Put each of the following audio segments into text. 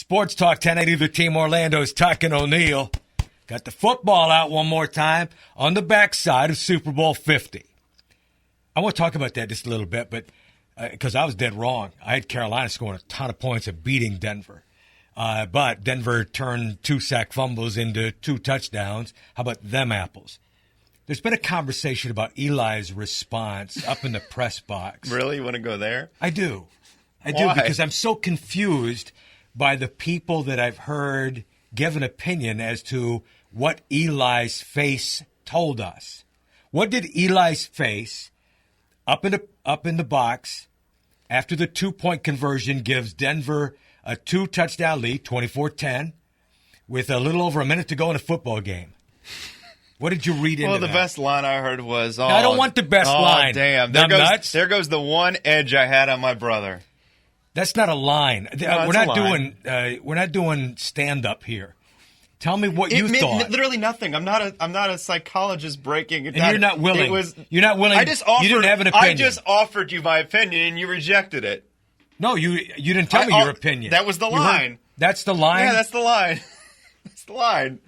Sports Talk 1080 The Team Orlando's Tuck and O'Neill. Got the football out one more time on the backside of Super Bowl 50. I want to talk about that just a little bit, but because I was dead wrong. I had Carolina scoring a ton of points and beating Denver. But Denver turned 2 sack fumbles into 2 touchdowns. How about them apples? There's been a conversation about Eli's response up in the press box. Really? You want to go there? I do. I Why? do, because I'm so confused by the people that I've heard give an opinion as to what Eli's face told us. What did Eli's face up in the box after the 2-point conversion gives Denver a 2-touchdown lead, 24-10, with a little over a minute to go in a football game? What did you read into that? Well, the best line I heard was, I don't want the best line. Damn. There goes the one edge I had on my brother. That's not a line. No, we're not doing stand-up here. Tell me what you thought. Literally nothing. I'm not a psychologist breaking it down. And you're not willing. You're not willing. I just offered, you didn't have an opinion. I just offered you my opinion, and you rejected it. No, you didn't tell me your opinion. That was the line. That's the line? Yeah, that's the line. That's the line.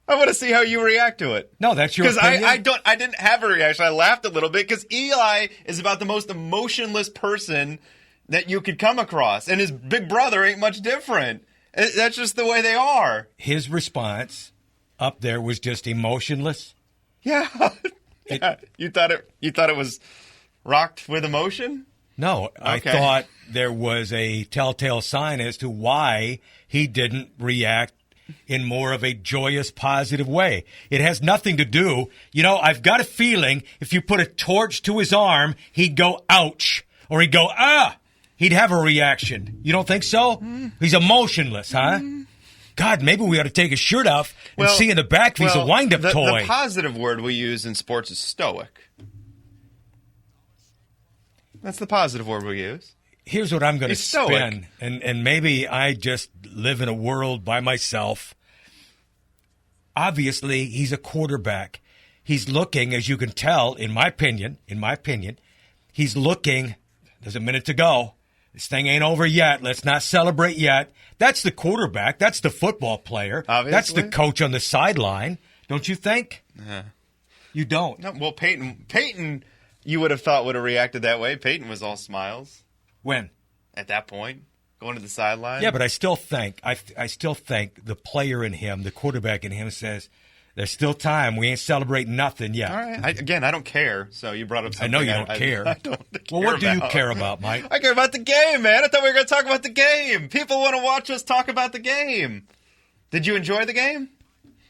I want to see how you react to it. No, that's your opinion. Because I didn't have a reaction. I laughed a little bit because Eli is about the most emotionless person that you could come across, and his big brother ain't much different. That's just the way they are. His response up there was just emotionless. Yeah. You thought it was rocked with emotion? No, Okay. I thought there was a telltale sign as to why he didn't react in more of a joyous, positive way. It has nothing to do. I've got a feeling if you put a torch to his arm, he'd go, ouch, or he'd go, ah. He'd have a reaction. You don't think so? He's emotionless, huh? God, maybe we ought to take his shirt off and see in the back if he's a wind-up toy. The positive word we use in sports is stoic. That's the positive word we use. Here's what I'm going to spin, and maybe I just live in a world by myself. Obviously, he's a quarterback. He's looking, as you can tell, in my opinion, he's looking, there's a minute to go. This thing ain't over yet. Let's not celebrate yet. That's the quarterback. That's the football player. Obviously. That's the coach on the sideline. Don't you think? You don't. No, well, Peyton, you would have thought would have reacted that way. Peyton was all smiles. When? At that point, going to the sideline. Yeah, but I still think the player in him, the quarterback in him, says there's still time. We ain't celebrating nothing yet. All right. I don't care. So you brought up something. I know you don't care. I don't care. Well, what do you care about, Mike? I care about the game, man. I thought we were going to talk about the game. People want to watch us talk about the game. Did you enjoy the game?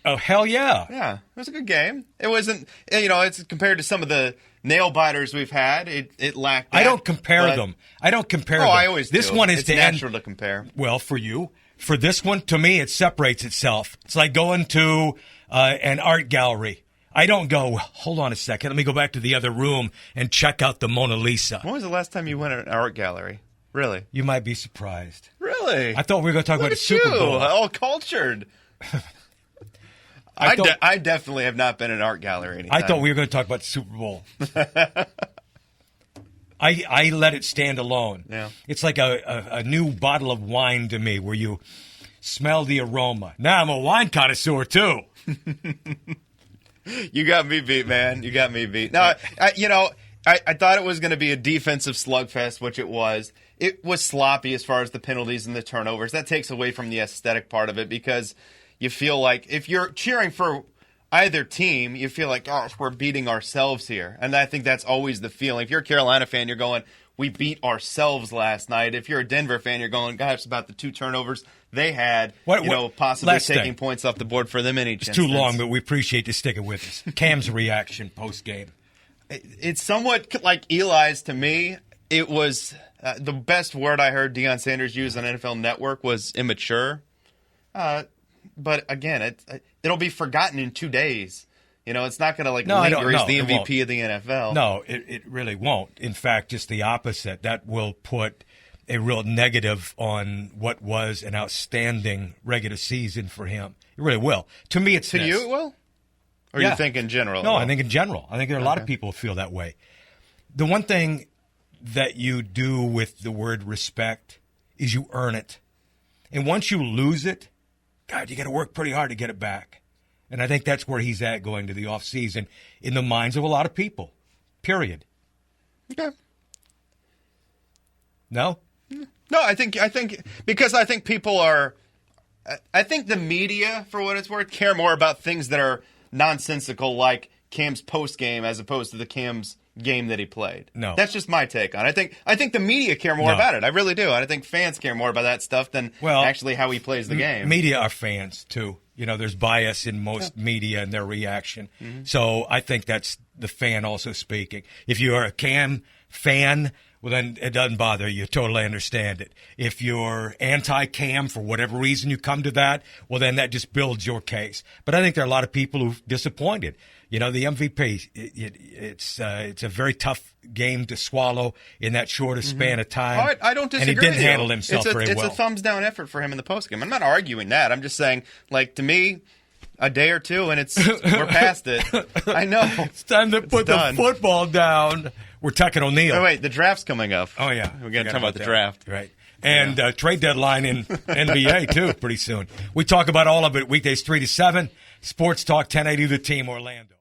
Oh, hell yeah. Yeah, it was a good game. It wasn't, it's compared to some of the nail biters we've had. It lacked that, I don't compare them. Oh, I always do. This one is it's to natural to compare. Well, for you. For this one, to me, it separates itself. It's like going to an art gallery. I don't go, hold on a second, let me go back to the other room and check out the Mona Lisa. When was the last time you went to an art gallery? Really? You might be surprised. Really? I thought we were going to talk about the Look Super at you, Bowl. all cultured. I definitely have not been in an art gallery anytime. I thought we were going to talk about the Super Bowl. I let it stand alone. Yeah. It's like a new bottle of wine to me where you smell the aroma. Now I'm a wine connoisseur, too. You got me beat, man. You got me beat. No, I thought it was going to be a defensive slugfest, which it was. It was sloppy as far as the penalties and the turnovers. That takes away from the aesthetic part of it because you feel like if you're cheering for either team, you feel like, gosh, we're beating ourselves here. And I think that's always the feeling. If you're a Carolina fan, you're going, we beat ourselves last night. If you're a Denver fan, you're going, gosh, it's about the 2 turnovers they had, possibly taking points off the board for them in each instance. It's too long, but we appreciate you sticking with us. Cam's reaction post-game. It's somewhat like Eli's to me. It was the best word I heard Deion Sanders use on NFL Network was immature. But again, it'll be forgotten in 2 days. It's not going to linger as the MVP of the NFL. No, it really won't. In fact, just the opposite. That will put a real negative on what was an outstanding regular season for him. It really will. To me, it's to you it will. Or you think in general? No, I think in general. I think there are a lot of people who feel that way. The one thing that you do with the word respect is you earn it. And once you lose it, God, you got to work pretty hard to get it back. And I think that's where he's at going to the offseason in the minds of a lot of people, period. Okay. No? No, I think because I think people are – I think the media, for what it's worth, care more about things that are nonsensical like Cam's postgame as opposed to the Cam's game that he played. No. That's just my take on it. I think the media care more about it. I really do. And I think fans care more about that stuff than actually how he plays the game. Media are fans, too. You know, there's bias in most media and their reaction. Mm-hmm. So I think that's the fan also speaking. If you're a Cam fan, well, then it doesn't bother you. Totally understand it. If you're anti-Cam for whatever reason you come to that, well, then that just builds your case. But I think there are a lot of people who are disappointed. You know, the MVP, it's a very tough game to swallow in that short span of time. I don't disagree. And he didn't handle himself very well. It's a thumbs-down effort for him in the postgame. I'm not arguing that. I'm just saying, like, to me, a day or two, and we're past it. I know. It's time to put the football down. We're Tuck and O'Neill. Oh, wait, the draft's coming up. Oh, yeah. We're going to talk about the draft. Right. And trade deadline in NBA, too, pretty soon. We talk about all of it weekdays 3 to 7. Sports Talk 1080 The Team, Orlando.